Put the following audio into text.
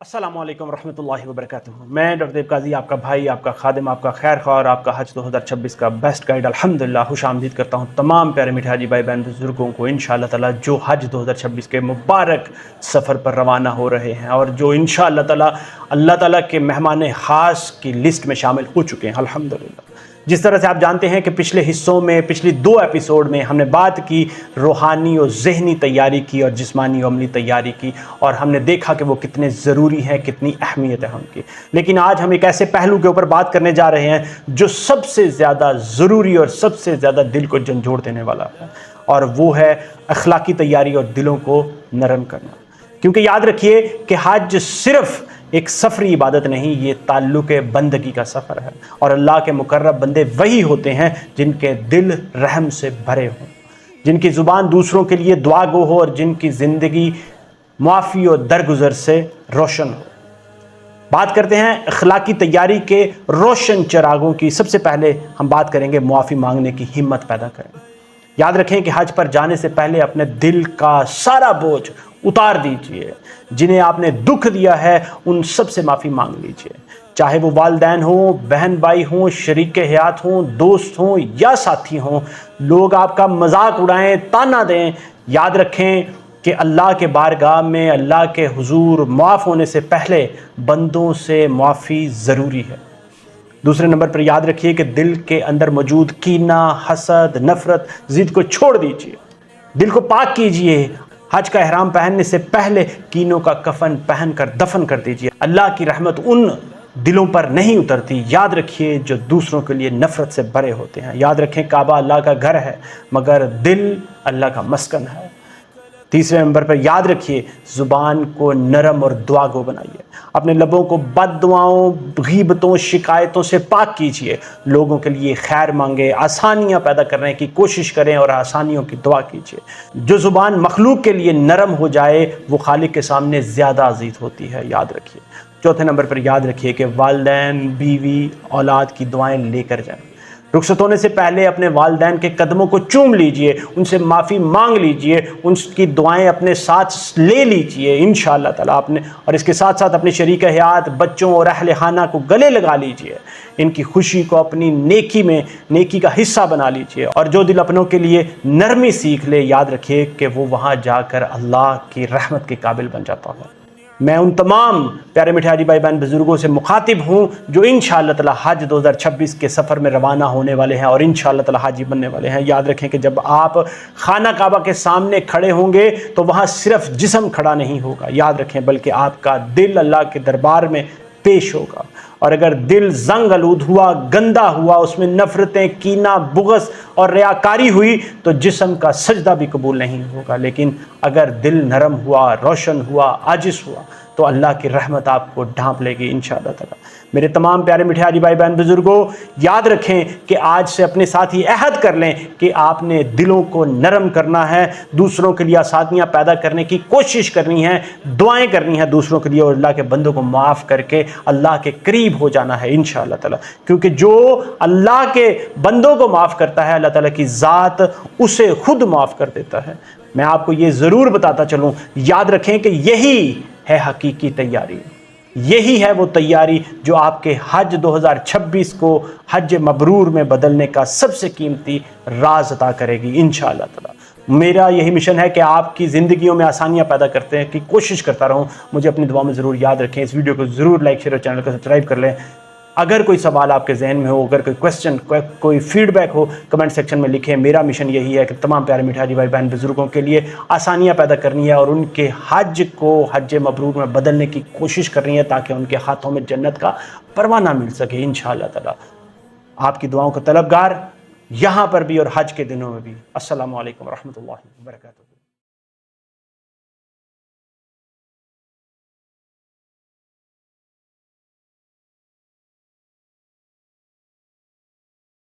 अस्सलामुअलैकुम रहमतुल्लाहि व बरकातुहू। मैं डॉक्टर देव काजी, आपका भाई, आपका खादिम, आपका खैर ख्वाह और आपका हज 2026 का बेस्ट गाइड अल्हम्दुलिल्लाह खुश आमदीद करता हूँ तमाम प्यारे मीठे हाजी भाई बहन बुजुर्गों को इंशाअल्लाह ताला जो हज 2026 के मुबारक सफ़र पर रवाना हो रहे हैं और जो इंशाअल्लाह ताला अल्लाह ताला के मेहमान ख़ास की लिस्ट में शामिल हो चुके हैं अल्हम्दुलिल्लाह। जिस तरह से आप जानते हैं कि पिछले हिस्सों में, पिछली 2 एपिसोड में हमने बात की रूहानी और ज़हनी तैयारी की और जिस्मानी और अमली तैयारी की, और हमने देखा कि वो कितने ज़रूरी है, कितनी अहमियत है उनकी। लेकिन आज हम एक ऐसे पहलू के ऊपर बात करने जा रहे हैं जो सबसे ज़्यादा ज़रूरी और सबसे ज़्यादा दिल को झंझोड़ देने वाला है, और वो है अखलाकी तैयारी और दिलों को नरम करना। क्योंकि याद रखिए कि हज सिर्फ़ एक सफरी इबादत नहीं, ये ताल्लुक़ बंदगी का सफ़र है, और अल्लाह के मुकर्रब बंदे वही होते हैं जिनके दिल रहम से भरे हों, जिनकी ज़ुबान दूसरों के लिए दुआ गो हो और जिनकी ज़िंदगी मुआफ़ी और दरगुजर से रोशन हो। बात करते हैं अखलाकी तैयारी के रोशन चिरागों की। सबसे पहले हम बात करेंगे मुआफ़ी मांगने की हिम्मत पैदा करें। याद रखें कि हज पर जाने से पहले अपने दिल का सारा बोझ उतार दीजिए। जिन्हें आपने दुख दिया है उन सब से माफ़ी मांग लीजिए, चाहे वो वालिदैन हों, बहन भाई हों, शरीक हयात हों, दोस्त हों या साथी हों। लोग आपका मजाक उड़ाएं, ताना दें, याद रखें कि अल्लाह के बारगाह में, अल्लाह के हुजूर माफ़ होने से पहले बंदों से माफ़ी ज़रूरी है। दूसरे नंबर पर याद रखिए कि दिल के अंदर मौजूद कीना, हसद, नफ़रत, ज़िद को छोड़ दीजिए, दिल को पाक कीजिए। हज का एहराम पहनने से पहले कीनों का कफन पहनकर दफन कर दीजिए। अल्लाह की रहमत उन दिलों पर नहीं उतरती, याद रखिए, जो दूसरों के लिए नफ़रत से भरे होते हैं। याद रखें काबा अल्लाह का घर है मगर दिल अल्लाह का मस्कन है। तीसरे नंबर पर याद रखिए, ज़ुबान को नरम और दुआ गो बनाइए। अपने लबों को बद्दुआओं, गीबतों, शिकायतों से पाक कीजिए। लोगों के लिए खैर मांगे, आसानियाँ पैदा करने की कोशिश करें और आसानियों की दुआ कीजिए। जो ज़ुबान मखलूक के लिए नरम हो जाए वो खालिक के सामने ज़्यादा अजीज़ होती है, याद रखिए। चौथे नंबर पर याद रखिए कि वालिदैन, बीवी, औलाद की दुआएँ लेकर जाएँ। रुखसत होने से पहले अपने वालिदैन के कदमों को चूम लीजिए, उनसे माफ़ी मांग लीजिए, उनकी दुआएं अपने साथ ले लीजिए इंशाअल्लाह ताला आपने, और इसके साथ साथ अपने शरीक हयात, बच्चों और अहले खाना को गले लगा लीजिए। इनकी खुशी को अपनी नेकी का हिस्सा बना लीजिए। और जो दिल अपनों के लिए नरमी सीख ले, याद रखिए कि वो वहाँ जाकर अल्लाह की रहमत के काबिल बन जाता है। मैं उन तमाम प्यारे मीठे हाजी भाई बहन बुजुर्गों से मुखातिब हूँ जो इंशाअल्लाह ताला हज 2026 के सफ़र में रवाना होने वाले हैं और इंशाअल्लाह ताला हाजी बनने वाले हैं। याद रखें कि जब आप खाना काबा के सामने खड़े होंगे तो वहाँ सिर्फ जिस्म खड़ा नहीं होगा, याद रखें, बल्कि आपका दिल अल्लाह के दरबार में पेश होगा। और अगर दिल जंग आलूद हुआ, गंदा हुआ, उसमें नफ़रतें, कीना, बुग़्ज़ और रियाकारी हुई तो जिस्म का सजदा भी कबूल नहीं होगा। लेकिन अगर दिल नरम हुआ, रोशन हुआ, आजिज़ हुआ तो अल्लाह की रहमत आपको ढांप लेगी इंशाअल्लाह ताला। मेरे तमाम प्यारे मीठे हाजी भाई बहन बुजुर्गों, याद रखें कि आज से अपने साथ ही अहद कर लें कि आपने दिलों को नरम करना है, दूसरों के लिए आसानियाँ पैदा करने की कोशिश करनी है, दुआएं करनी है दूसरों के लिए, और अल्लाह के बंदों को माफ़ करके अल्लाह के करीब हो जाना है इंशाअल्लाह ताला। क्योंकि जो अल्लाह के बंदों को माफ़ करता है, अल्लाह ताला की ज़ात उसे खुद माफ़ कर देता है। मैं आपको ये ज़रूर बताता चलूँ, याद रखें कि यही है हकीकी तैयारी, यही है वो तैयारी जो आपके हज 2026 को हज मबरूर में बदलने का सबसे कीमती राज अता करेगी इंशाअल्लाह ताला। मेरा यही मिशन है कि आपकी ज़िंदगियों में आसानियाँ पैदा करते हैं की कोशिश करता रहूँ। मुझे अपनी दुआ में ज़रूर याद रखें। इस वीडियो को ज़रूर लाइक, शेयर और चैनल को सब्सक्राइब कर लें। अगर कोई सवाल आपके जहन में हो, अगर कोई क्वेश्चन, कोई फीडबैक हो, कमेंट सेक्शन में लिखें। मेरा मिशन यही है कि तमाम प्यारे मीठे हाजी भाई बहन बुजुर्गों के लिए आसानियाँ पैदा करनी है और उनके हज को हज मबरूर में बदलने की कोशिश करनी है ताकि उनके हाथों में जन्नत का परवाना मिल सके इंशाअल्लाह ताला। आपकी दुआओं का तलबगार यहाँ पर भी और हज के दिनों में भी। अस्सलामु अलैकुम रहमतुल्लाहि व बरकातुहू।